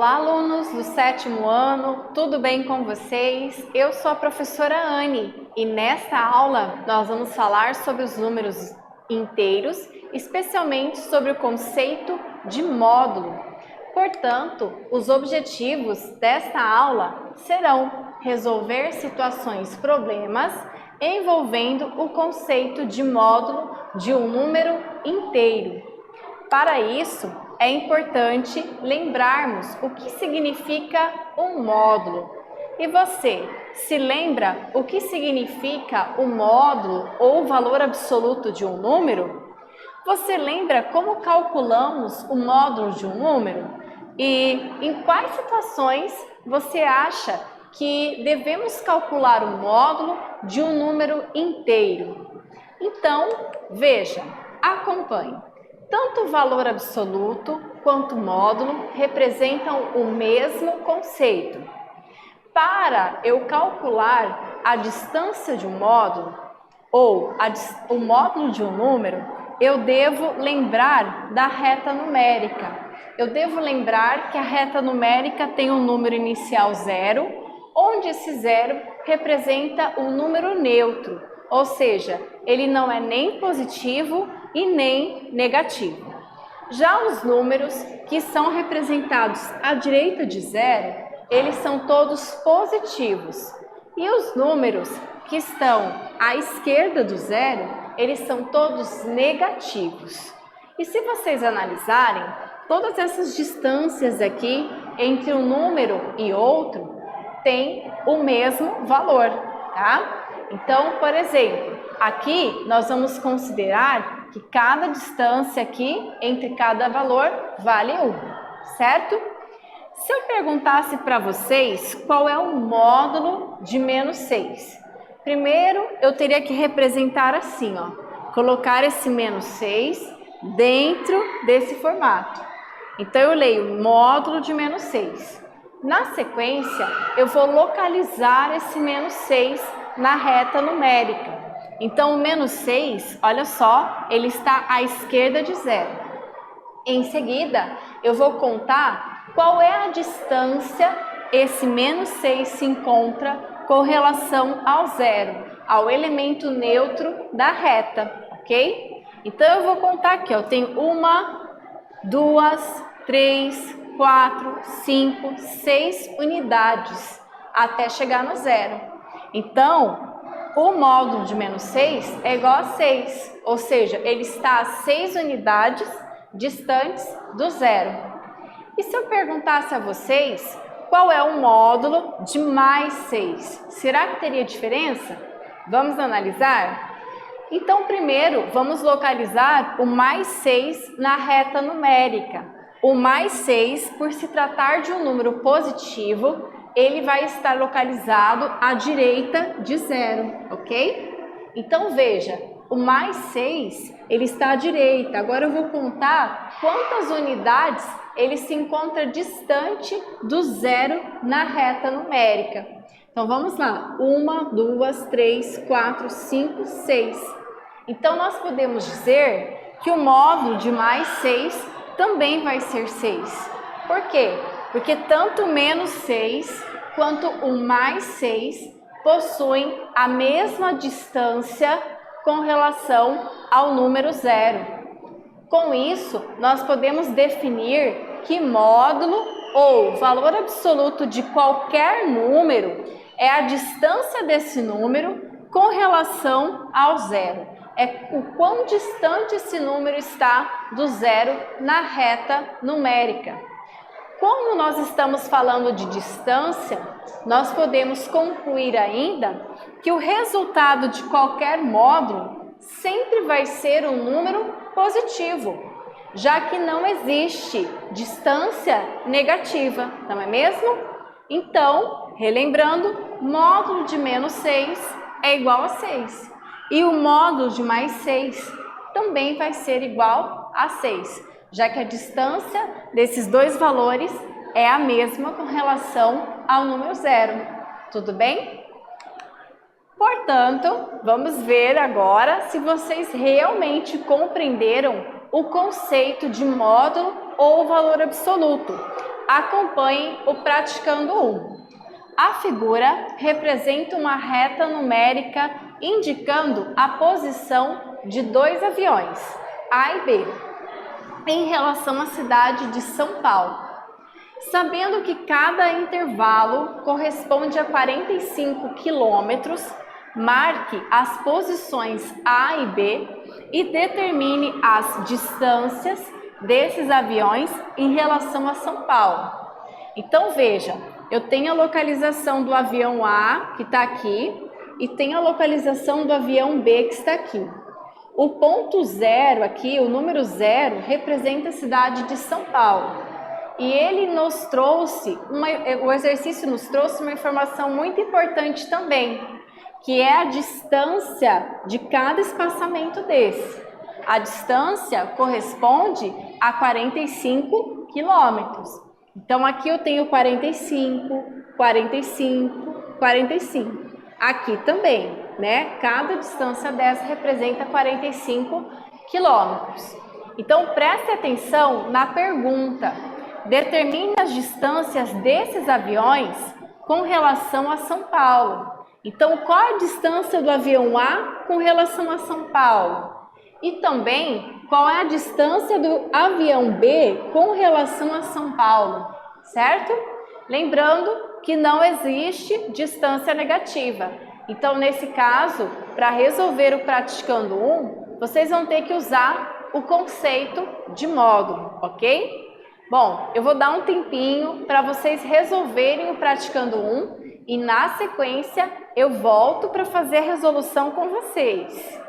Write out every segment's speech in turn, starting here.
Olá, alunos do 7º ano, tudo bem com vocês? Eu sou a professora Anne e nesta aula nós vamos falar sobre os números inteiros, especialmente sobre o conceito de módulo. Portanto, os objetivos desta aula serão resolver situações, problemas envolvendo o conceito de módulo de um número inteiro. Para isso, é importante lembrarmos o que significa um módulo. E você, se lembra o que significa o módulo ou valor absoluto de um número? Você lembra como calculamos o módulo de um número? E em quais situações você acha que devemos calcular o módulo de um número inteiro? Então, veja, acompanhe. Tanto o valor absoluto quanto o módulo representam o mesmo conceito. Para eu calcular a distância de um módulo ou o módulo de um número, eu devo lembrar da reta numérica. Eu devo lembrar que a reta numérica tem um número inicial 0, onde esse 0 representa um número neutro, ou seja, ele não é nem positivo e nem negativo. Já os números que são representados à direita de 0, eles são todos positivos. E os números que estão à esquerda do 0, eles são todos negativos. E se vocês analisarem, todas essas distâncias aqui entre um número e outro têm o mesmo valor, tá? Então, por exemplo, aqui nós vamos considerar que cada distância aqui entre cada valor vale 1, certo? Se eu perguntasse para vocês qual é o módulo de menos 6, primeiro eu teria que representar assim, ó, colocar esse menos 6 dentro desse formato. Então eu leio módulo de menos 6. Na sequência, eu vou localizar esse menos 6 na reta numérica. Então, o menos 6, olha só, ele está à esquerda de 0. Em seguida, eu vou contar qual é a distância esse menos 6 se encontra com relação ao 0, ao elemento neutro da reta, ok? Então, eu vou contar aqui, ó, eu tenho 1, 2, 3, 4, 5, 6 unidades até chegar no 0. Então, o módulo de menos 6 é igual a 6, ou seja, ele está a 6 unidades distantes do 0. E se eu perguntasse a vocês qual é o módulo de mais 6, será que teria diferença? Vamos analisar? Então, primeiro, vamos localizar o mais 6 na reta numérica. O mais 6, por se tratar de um número positivo, ele vai estar localizado à direita de 0, ok? Então, veja, o mais 6, ele está à direita. Agora eu vou contar quantas unidades ele se encontra distante do 0 na reta numérica. Então, vamos lá. 1, 2, 3, 4, 5, 6. Então, nós podemos dizer que o módulo de mais 6 também vai ser 6. Por quê? Porque tanto o menos 6 quanto o mais 6 possuem a mesma distância com relação ao número 0. Com isso, nós podemos definir que módulo ou valor absoluto de qualquer número é a distância desse número com relação ao 0. É o quão distante esse número está do 0 na reta numérica. Como nós estamos falando de distância, nós podemos concluir ainda que o resultado de qualquer módulo sempre vai ser um número positivo, já que não existe distância negativa, não é mesmo? Então, relembrando, módulo de menos 6 é igual a 6. E o módulo de mais 6 também vai ser igual a 6. Já que a distância desses dois valores é a mesma com relação ao número 0. Tudo bem? Portanto, vamos ver agora se vocês realmente compreenderam o conceito de módulo ou valor absoluto. acompanhem o Praticando 1. A figura representa uma reta numérica indicando a posição de dois aviões, A e B, em relação à cidade de São Paulo. Sabendo que cada intervalo corresponde a 45 quilômetros, marque as posições A e B e determine as distâncias desses aviões em relação a São Paulo. Então veja, eu tenho a localização do avião A, que está aqui, e tenho a localização do avião B, que está aqui. O ponto zero aqui, o número 0, representa a cidade de São Paulo. E ele nos trouxe, o exercício nos trouxe uma informação muito importante também, que é a distância de cada espaçamento desse. A distância corresponde a 45 quilômetros. Então, aqui eu tenho 45, 45, 45. Aqui também, né? Cada distância dessa representa 45 quilômetros. Então, preste atenção na pergunta. Determine as distâncias desses aviões com relação a São Paulo. Então, qual é a distância do avião A com relação a São Paulo? E também, qual é a distância do avião B com relação a São Paulo, certo? Lembrando que não existe distância negativa. Então, nesse caso, para resolver o Praticando 1, vocês vão ter que usar o conceito de módulo, ok? Bom, eu vou dar um tempinho para vocês resolverem o Praticando 1 e, na sequência, eu volto para fazer a resolução com vocês.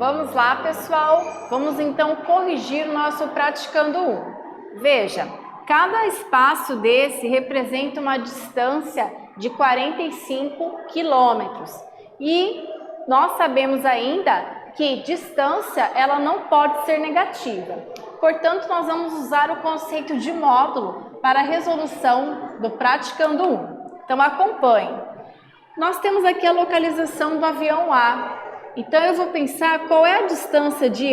Vamos lá, pessoal. Vamos então corrigir o nosso Praticando 1. Veja, cada espaço desse representa uma distância de 45 quilômetros. E nós sabemos ainda que distância ela não pode ser negativa. Portanto, nós vamos usar o conceito de módulo para a resolução do Praticando 1. Então, acompanhe. Nós temos aqui a localização do avião A. Então eu vou pensar qual é a distância de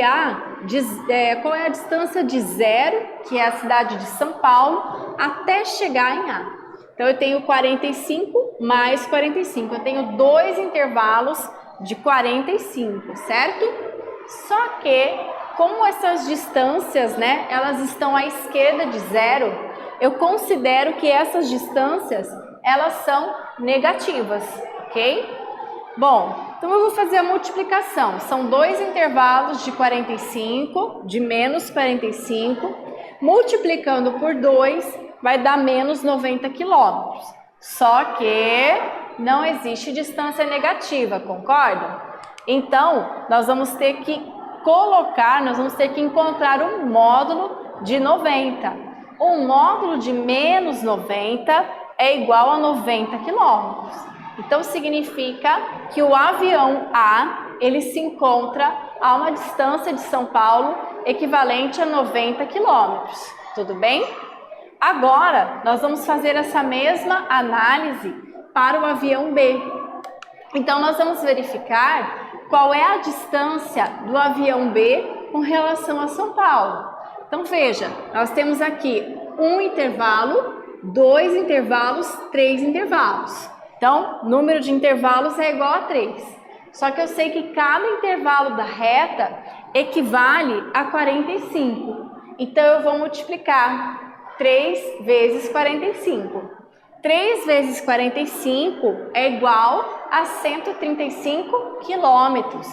qual é a distância de zero, que é a cidade de São Paulo, até chegar em A. Então eu tenho 45 mais 45. Eu tenho dois intervalos de 45, certo? Só que, como essas distâncias, né, elas estão à esquerda de zero, eu considero que essas distâncias, elas são negativas, ok? Bom, então eu vou fazer a multiplicação. São dois intervalos de 45, de menos 45. Multiplicando por 2, vai dar menos 90 quilômetros. Só que não existe distância negativa, concordam? Então, nós vamos ter que encontrar um módulo de 90. Um módulo de menos 90 é igual a 90 quilômetros. Então, significa que o avião A, ele se encontra a uma distância de São Paulo equivalente a 90 quilômetros. Tudo bem? Agora, nós vamos fazer essa mesma análise para o avião B. Então, nós vamos verificar qual é a distância do avião B com relação a São Paulo. Então, veja, nós temos aqui um intervalo, dois intervalos, três intervalos. Então, número de intervalos é igual a 3. Só que eu sei que cada intervalo da reta equivale a 45. Então, eu vou multiplicar 3 vezes 45. 3 vezes 45 é igual a 135 quilômetros.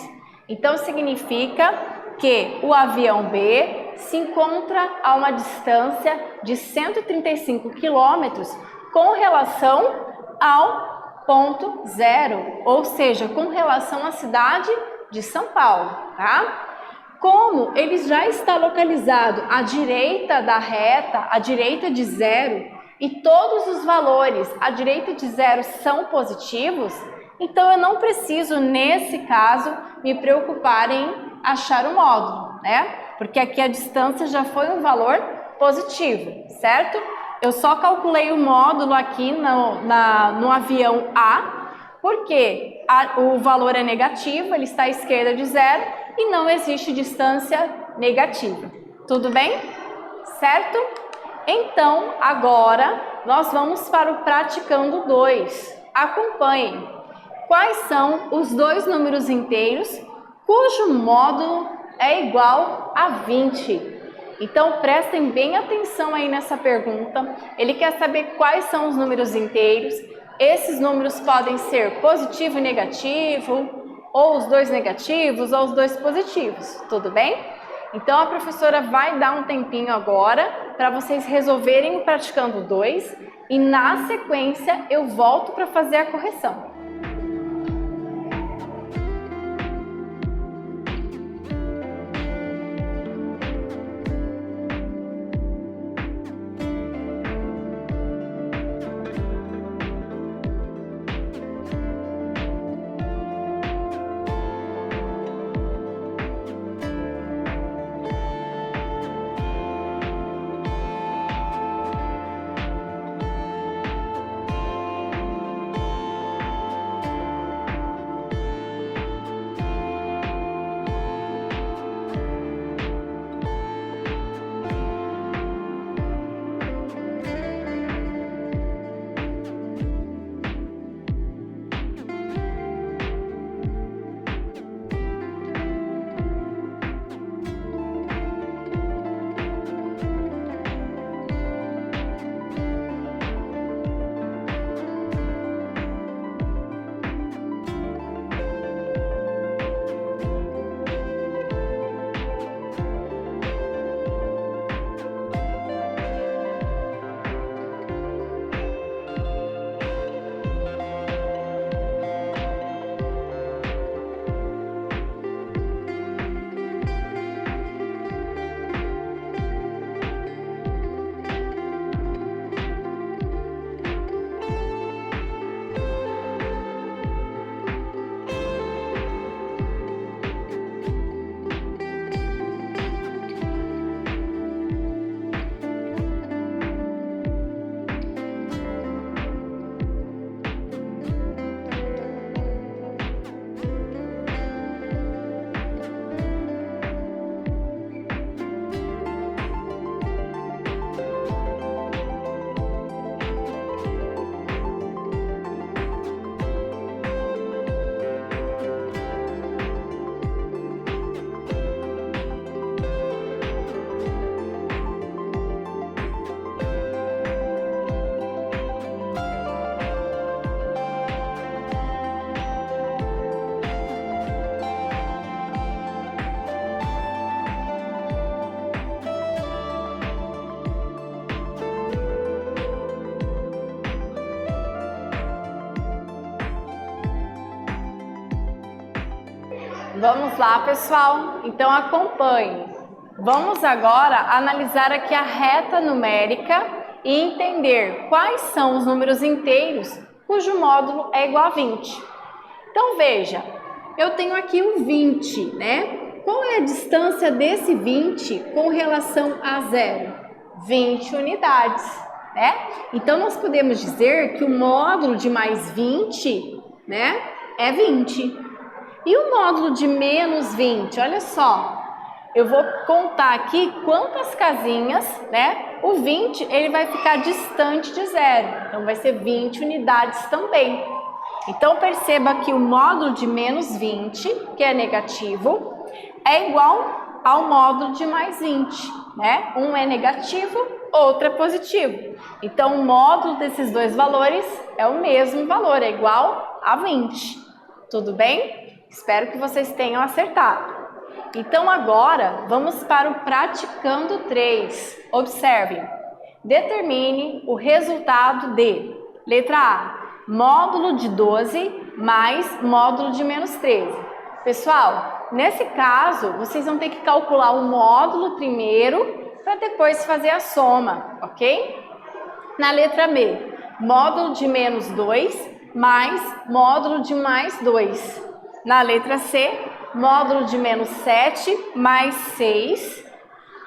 Então, significa que o avião B se encontra a uma distância de 135 quilômetros com relação ao ponto zero, ou seja, com relação à cidade de São Paulo, tá? Como ele já está localizado à direita da reta, à direita de zero, e todos os valores à direita de zero são positivos, então eu não preciso, nesse caso, me preocupar em achar o módulo, né? Porque aqui a distância já foi um valor positivo, certo? Eu só calculei o módulo aqui no avião A, porque o valor é negativo, ele está à esquerda de zero e não existe distância negativa. Tudo bem? Certo? Então, agora, nós vamos para o praticando 2. Acompanhem. Quais são os dois números inteiros cujo módulo é igual a 20? Então, prestem bem atenção aí nessa pergunta. Ele quer saber quais são os números inteiros. Esses números podem ser positivo e negativo, ou os dois negativos, ou os dois positivos. Tudo bem? Então, a professora vai dar um tempinho agora para vocês resolverem o praticando 2 e, na sequência, eu volto para fazer a correção. Vamos lá, pessoal? Então acompanhe. Vamos agora analisar aqui a reta numérica e entender quais são os números inteiros cujo módulo é igual a 20. Então veja, eu tenho aqui o 20, né? Qual é a distância desse 20 com relação a zero? 20 unidades, né? Então nós podemos dizer que o módulo de mais 20, né, é 20. E o módulo de menos 20? Olha só, eu vou contar aqui quantas casinhas, né? O 20 ele vai ficar distante de zero, então vai ser 20 unidades também. Então perceba que o módulo de menos 20, que é negativo, é igual ao módulo de mais 20, né? Um é negativo, outro é positivo. Então o módulo desses dois valores é o mesmo valor, é igual a 20. Tudo bem? Espero que vocês tenham acertado. Então agora vamos para o praticando 3. Observe. Determine o resultado de letra A, módulo de 12 mais módulo de menos 13. Pessoal, nesse caso, vocês vão ter que calcular o módulo primeiro para depois fazer a soma, ok? Na letra B, módulo de menos 2 mais módulo de mais 2. Na letra C, módulo de menos 7 mais 6.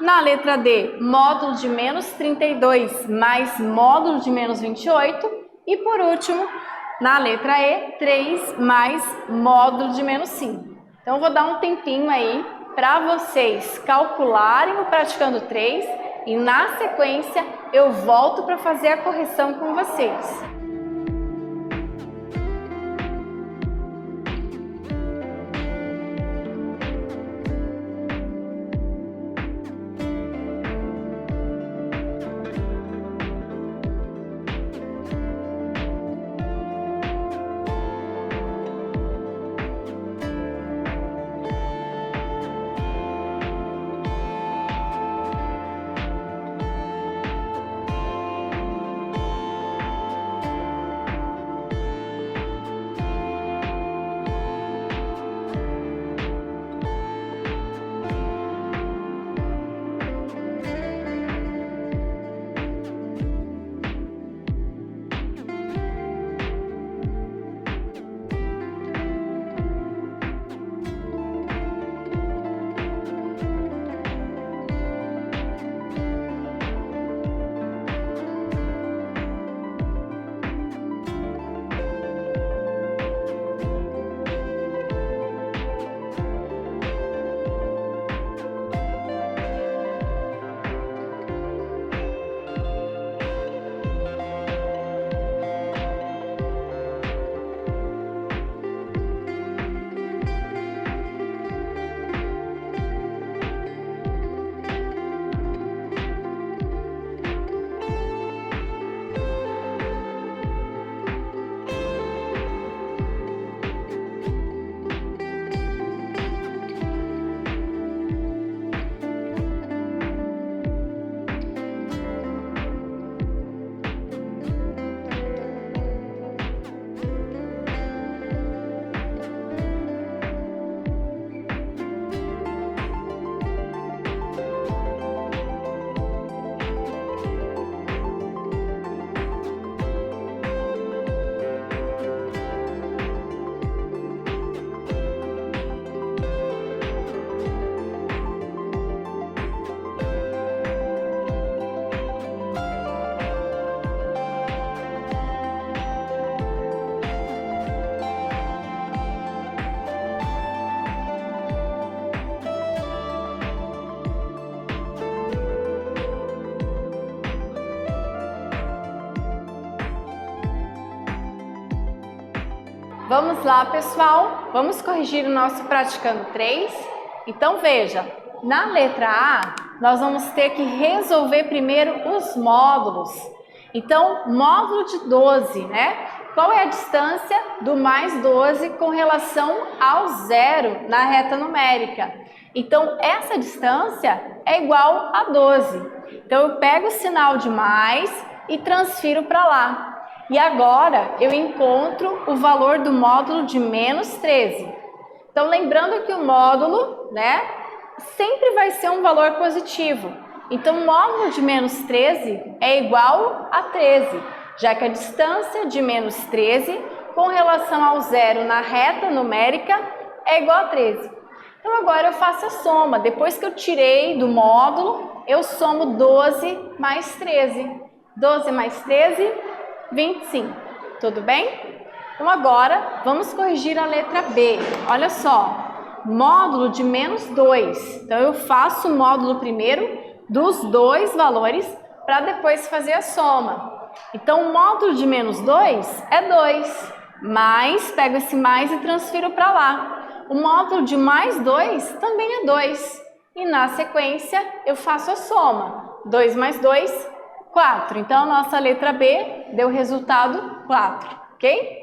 Na letra D, módulo de menos 32 mais módulo de menos 28. E por último, na letra E, 3 mais módulo de menos 5. Então, eu vou dar um tempinho aí para vocês calcularem o praticando 3 e na sequência eu volto para fazer a correção com vocês. Vamos lá, pessoal, vamos corrigir o nosso praticando 3. Então veja, na letra A, nós vamos ter que resolver primeiro os módulos. Então, módulo de 12, né? Qual é a distância do mais 12 com relação ao zero na reta numérica? Então, essa distância é igual a 12. Então, eu pego o sinal de mais e transfiro para lá. E agora eu encontro o valor do módulo de menos 13. Então, lembrando que o módulo, né, sempre vai ser um valor positivo. Então, o módulo de menos 13 é igual a 13, já que a distância de menos 13 com relação ao zero na reta numérica é igual a 13. Então, agora eu faço a soma. Depois que eu tirei do módulo, eu somo 12 mais 13. 12 mais 13, 25. Tudo bem? Então, agora, vamos corrigir a letra B. Olha só, módulo de menos 2. Então, eu faço o módulo primeiro dos dois valores para depois fazer a soma. Então, o módulo de menos 2 é 2, mais, pego esse mais e transfiro para lá. O módulo de mais 2 também é 2. E na sequência, eu faço a soma. 2 mais 2, 4. Então, a nossa letra B deu resultado 4, ok?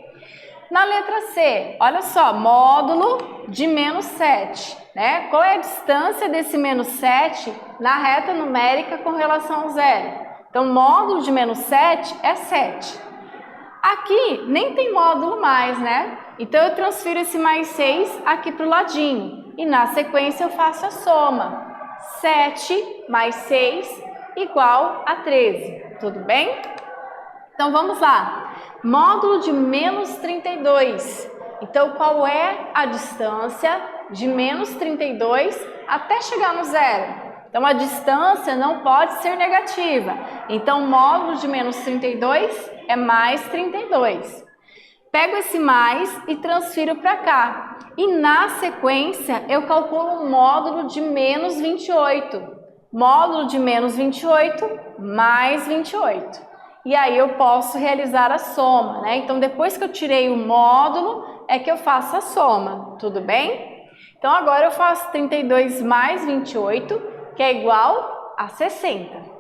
Na letra C, olha só, módulo de menos 7, né? Qual é a distância desse menos 7 na reta numérica com relação ao zero? Então, módulo de menos 7 é 7. Aqui nem tem módulo mais, né? Então, eu transfiro esse mais 6 aqui para o ladinho. E na sequência eu faço a soma. 7 mais 6 igual a 13. Tudo bem? Então, vamos lá. Módulo de menos 32. Então, qual é a distância de menos 32 até chegar no zero? Então, a distância não pode ser negativa. Então, o módulo de menos 32 é mais 32. Pego esse mais e transfiro para cá. E na sequência, eu calculo o módulo de menos 28. Módulo de menos 28 mais 28. E aí eu posso realizar a soma, né? Então, depois que eu tirei o módulo, é que eu faço a soma, tudo bem? Então, agora eu faço 32 mais 28, que é igual a 60.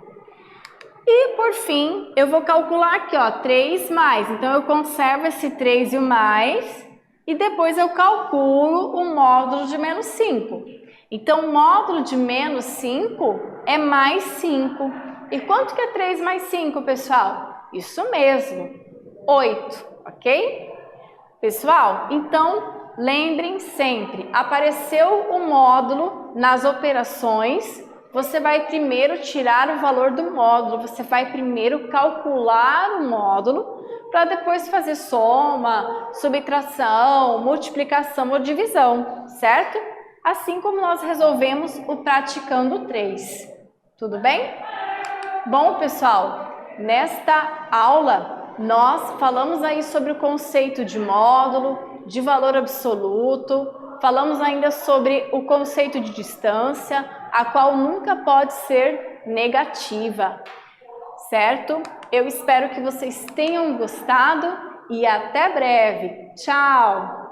E, por fim, eu vou calcular aqui, ó, 3 mais. Então, eu conservo esse 3 e o mais, e depois eu calculo o módulo de menos 5. Então, o módulo de menos 5 é mais 5. E quanto que é 3 mais 5, pessoal? Isso mesmo, 8, ok? Pessoal, então, lembrem sempre, apareceu o módulo nas operações, você vai primeiro tirar o valor do módulo, você vai primeiro calcular o módulo, para depois fazer soma, subtração, multiplicação ou divisão, certo? Assim como nós resolvemos o praticando 3. Tudo bem? Bom, pessoal, nesta aula nós falamos aí sobre o conceito de módulo, de valor absoluto, falamos ainda sobre o conceito de distância, a qual nunca pode ser negativa, certo? Eu espero que vocês tenham gostado e até breve. Tchau!